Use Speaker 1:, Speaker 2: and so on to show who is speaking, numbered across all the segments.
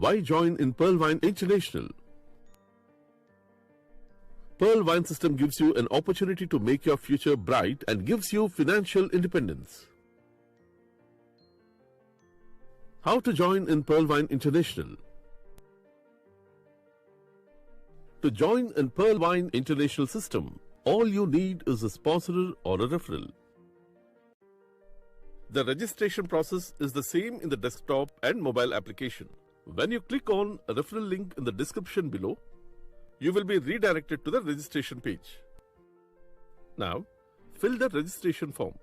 Speaker 1: Why join in Pearl Wine International? Pearl Wine System gives you an opportunity to make your future bright and gives you financial independence. How to join in Pearl Wine International? To join in Pearl Wine International System, all you need is a sponsor or a referral. The registration process is the same in the desktop and mobile application. When you click on a referral link in the description below, you will be redirected to the registration page. Now, fill the registration form.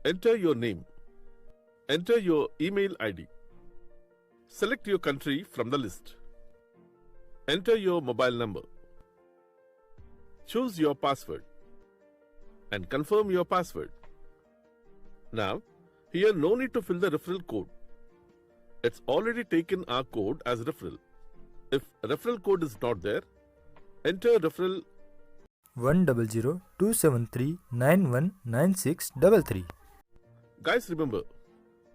Speaker 1: Enter your name. Enter your email ID. Select your country from the list. Enter your mobile number. Choose your password and confirm your password. Now, here no need to fill the referral code. It's already taken our code as referral. If referral code is not there, enter referral
Speaker 2: 100-273-919633.
Speaker 1: Guys, remember,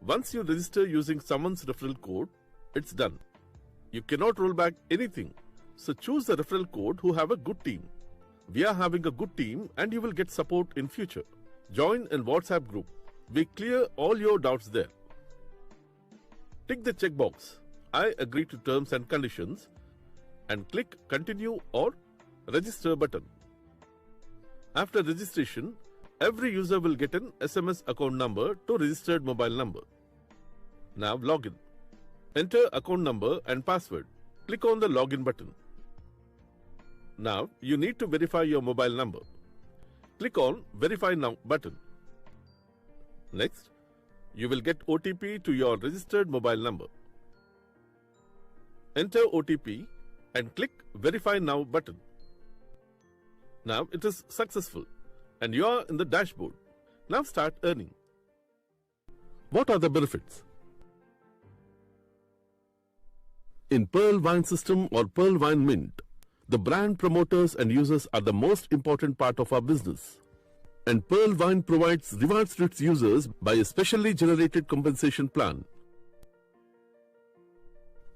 Speaker 1: once you register using someone's referral code, it's done. You cannot roll back anything. So choose the referral code who have a good team. We are having a good team and you will get support in future. Join in WhatsApp group. We clear all your doubts there. Tick the checkbox, I agree to terms and conditions, and click continue or register button. After registration, every user will get an SMS account number to registered mobile number. Now log in. Enter account number and password. Click on the login button. Now you need to verify your mobile number. Click on Verify Now button. Next, you will get OTP to your registered mobile number. Enter OTP and click Verify Now button. Now it is successful and you are in the dashboard. Now start earning. What are the benefits? In Pearl Wine System or Pearl Wine Mint, the brand promoters and users are the most important part of our business. And Pearl Wine provides rewards to its users by a specially generated compensation plan.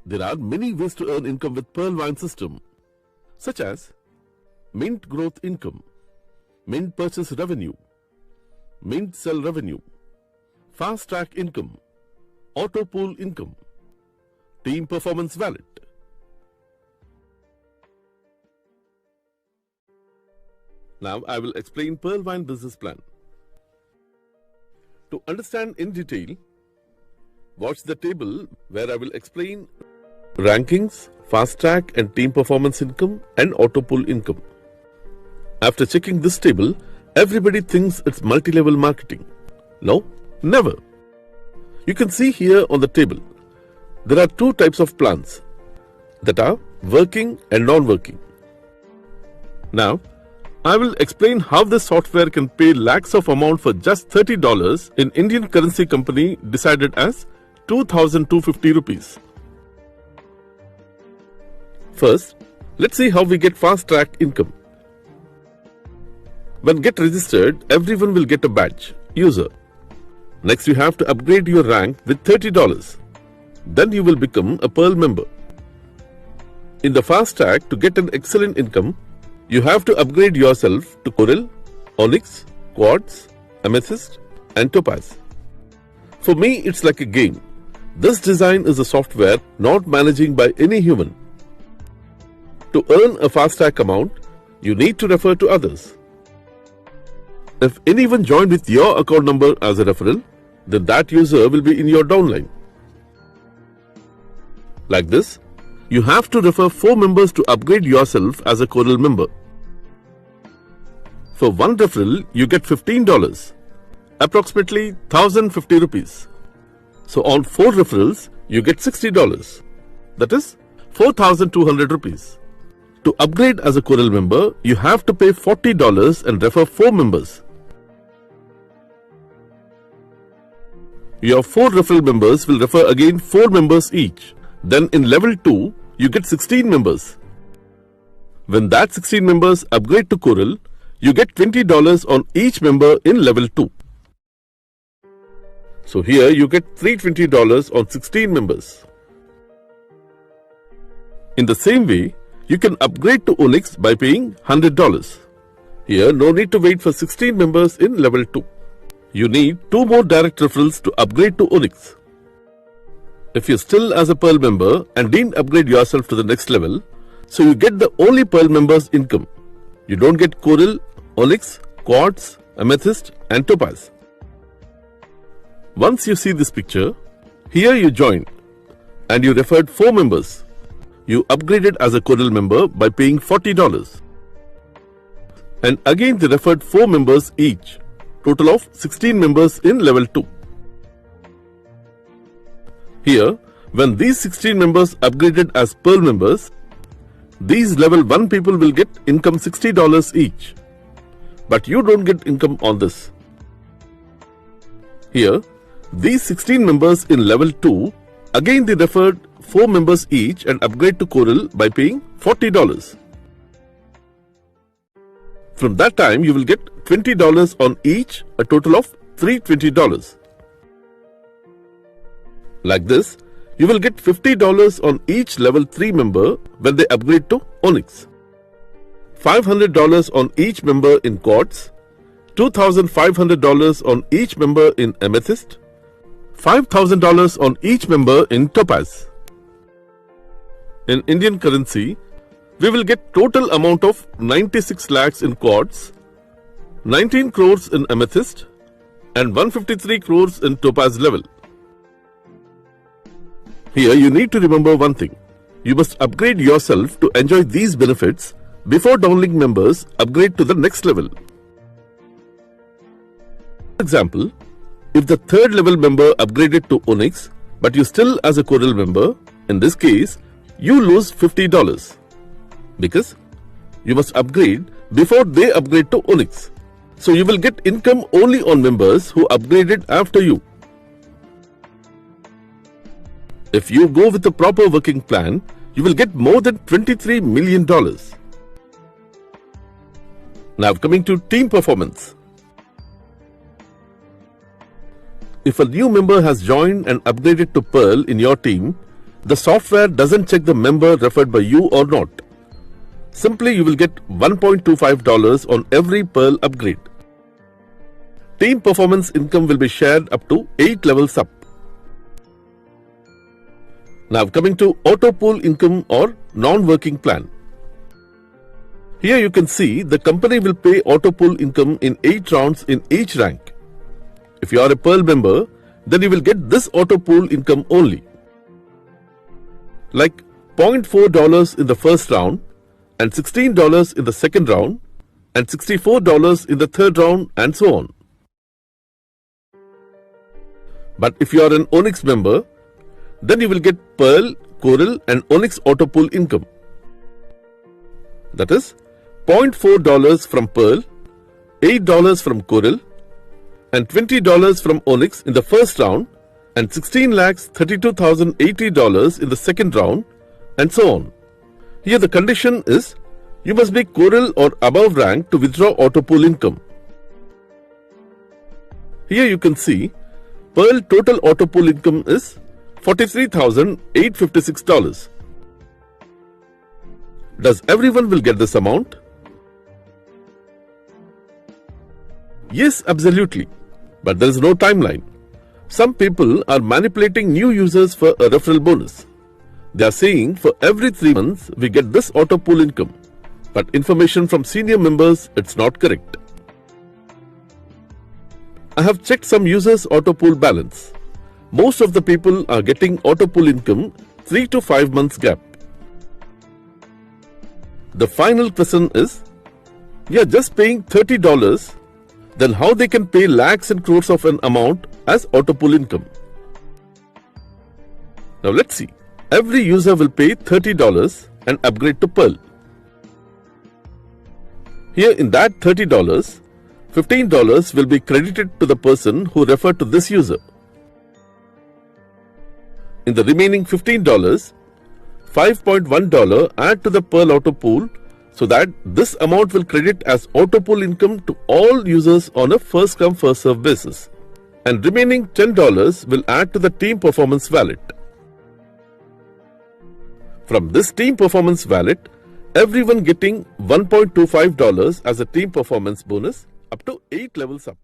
Speaker 1: There are many ways to earn income with Pearl Wine System, such as Mint Growth Income, Mint Purchase Revenue, Mint Sell Revenue, Fast Track Income, Auto Pool Income, Team Performance Wallet. Now I will explain Pearl Wine business plan. To understand in detail, watch the table where I will explain rankings, fast track and team performance income and auto pool income. After checking this table, everybody thinks it's multi-level marketing. No, never. You can see here on the table, there are two types of plans that are working and non-working. Now, I will explain how this software can pay lakhs of amount for just $30 in Indian currency company decided as 2,250 rupees. First, let's see how we get fast track income. When get registered, everyone will get a badge, user. Next, you have to upgrade your rank with $30. Then you will become a Pearl member. In the fast track, to get an excellent income, you have to upgrade yourself to Coral, Onyx, Quartz, Amethyst and Topaz. For me, it's like a game. This design is a software not managing by any human. To earn a fast track amount, you need to refer to others. If anyone joined with your account number as a referral, then that user will be in your downline. Like this, you have to refer 4 members to upgrade yourself as a Coral member. For one referral, you get $15, approximately 1,050 rupees. So on 4 referrals, you get $60. That is 4,200 rupees. To upgrade as a Coral member, you have to pay $40 and refer 4 members. Your 4 referral members will refer again 4 members each. Then in level 2, you get 16 members. When that 16 members upgrade to Coral, you get $20 on each member in level 2. So here you get $320 on 16 members. In the same way, you can upgrade to Onyx by paying $100. Here, no need to wait for 16 members in level 2. You need 2 more direct referrals to upgrade to Onyx. If you're still as a Pearl member and didn't upgrade yourself to the next level, so you get the only Pearl members' income. You don't get Coral, Onyx, Quartz, Amethyst and Topaz. Once you see this picture, here you joined and you referred 4 members. You upgraded as a Coral member by paying $40. And again they referred 4 members each, total of 16 members in level 2. Here, when these 16 members upgraded as Pearl members, these level 1 people will get income $60 each. But you don't get income on this. Here, these 16 members in level 2, again they referred 4 members each and upgrade to Coral by paying $40. From that time, you will get $20 on each, a total of $320. Like this, you will get $50 on each level 3 member when they upgrade to Onyx, $500 on each member in Quartz, $2,500 on each member in Amethyst, $5,000 on each member in Topaz. In Indian currency, we will get total amount of 96 lakhs in Quartz, 19 crores in Amethyst and 153 crores in Topaz level. Here you need to remember one thing. You must upgrade yourself to enjoy these benefits before downlink members upgrade to the next level. For example, if the 3rd level member upgraded to Onyx but you still as a Coral member, in this case, you lose $50 because you must upgrade before they upgrade to Onyx. So you will get income only on members who upgraded after you. If you go with the proper working plan, you will get more than $23 million. Now coming to team performance. If a new member has joined and upgraded to Pearl in your team, the software doesn't check the member referred by you or not. Simply you will get $1.25 on every Pearl upgrade. Team performance income will be shared up to 8 levels up. Now coming to auto pool income or non-working plan. Here you can see the company will pay auto pool income in 8 rounds in each rank. If you are a Pearl member, then you will get this auto pool income only. Like $0.4 in the first round and $16 in the second round and $64 in the third round and so on. But if you are an Onyx member, then you will get Pearl, Coral and Onyx auto pool income. That is $0.4 from Pearl, $8 from Coral and $20 from Onyx in the first round and $16,32,080 in the second round and so on. Here the condition is you must be Coral or above rank to withdraw auto pool income. Here you can see Pearl total auto pool income is $43,856. Does everyone will get this amount? Yes, absolutely. But there is no timeline. Some people are manipulating new users for a referral bonus. They are saying for every 3 months we get this auto pool income. But information from senior members, it's not correct. I have checked some users' auto pool balance. Most of the people are getting auto pool income 3 to 5 months gap. The final question is, we are just paying $30, then how they can pay lakhs and crores of an amount as auto pool income? Now let's see. Every user will pay $30 and upgrade to Pearl. Here in that $30, $15 will be credited to the person who referred to this user. In the remaining $15, $5.1 add to the Pearl auto pool so that this amount will credit as auto pool income to all users on a first come first serve basis. And remaining $10 will add to the team performance wallet. From this Team Performance Wallet, everyone getting $1.25 as a team performance bonus up to 8 levels up.